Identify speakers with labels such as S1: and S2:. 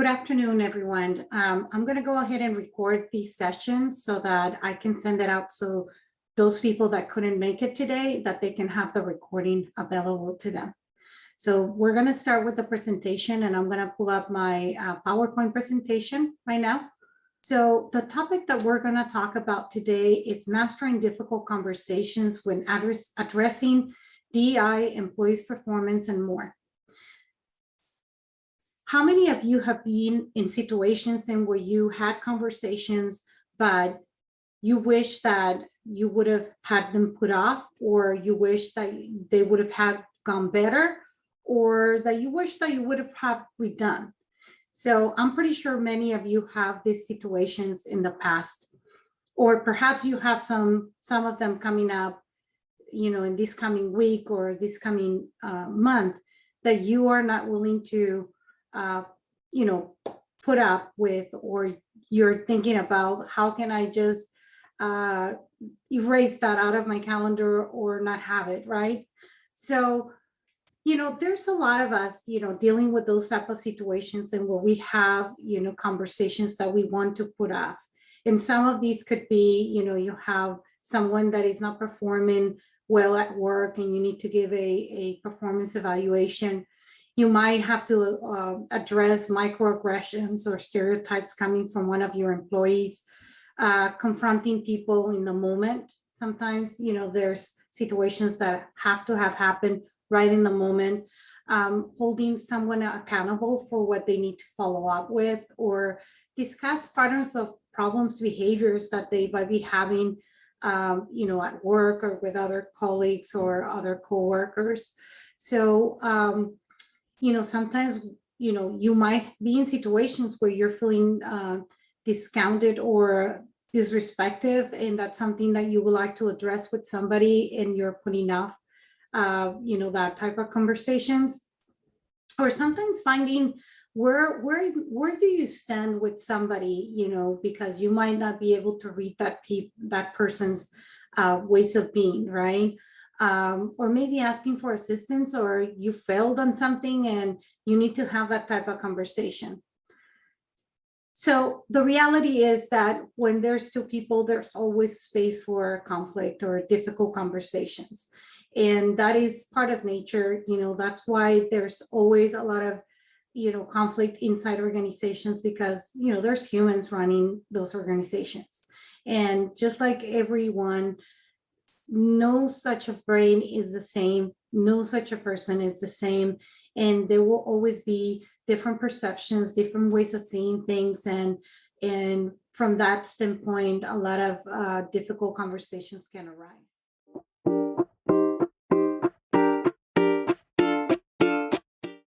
S1: Good afternoon, everyone. I'm going to go ahead and record these sessions so that I can send it out so those people that couldn't make it today, that they can have the recording available to them. So we're going to start with the presentation, and I'm going to pull up my PowerPoint presentation right now. So the topic that we're going to talk about today is mastering difficult conversations when addressing DEI, employees' performance, and more. How many of you have been in situations in where you had conversations, but you wish that you would have had them put off, or you wish that they would have had gone better, or that you wish that you would have redone? So I'm pretty sure many of you have these situations in the past, or perhaps you have some of them coming up, in this coming week or this coming month, that you are not willing to put up with, or you're thinking about how can I just erase that out of my calendar or not have it, right? So, there's a lot of us, dealing with those type of situations, and where we have, conversations that we want to put off. And some of these could be, you have someone that is not performing well at work and you need to give a performance evaluation. You might have to address microaggressions or stereotypes coming from one of your employees, confronting people in the moment. Sometimes, there's situations that have to have happened right in the moment, holding someone accountable for what they need to follow up with, or discuss patterns of problems, behaviors that they might be having, at work or with other colleagues or other coworkers. So, sometimes, you might be in situations where you're feeling discounted or disrespected, and that's something that you would like to address with somebody, and you're putting off, that type of conversations. Or sometimes finding where do you stand with somebody, because you might not be able to read that person's ways of being, right? Or maybe asking for assistance, or you failed on something and you need to have that type of conversation. So the reality is that when there's two people, there's always space for conflict or difficult conversations. And that is part of nature. That's why there's always a lot of, conflict inside organizations, because, there's humans running those organizations. And just like everyone, no such a brain is the same, no such a person is the same, and there will always be different perceptions, different ways of seeing things, and from that standpoint, a lot of difficult conversations can arise.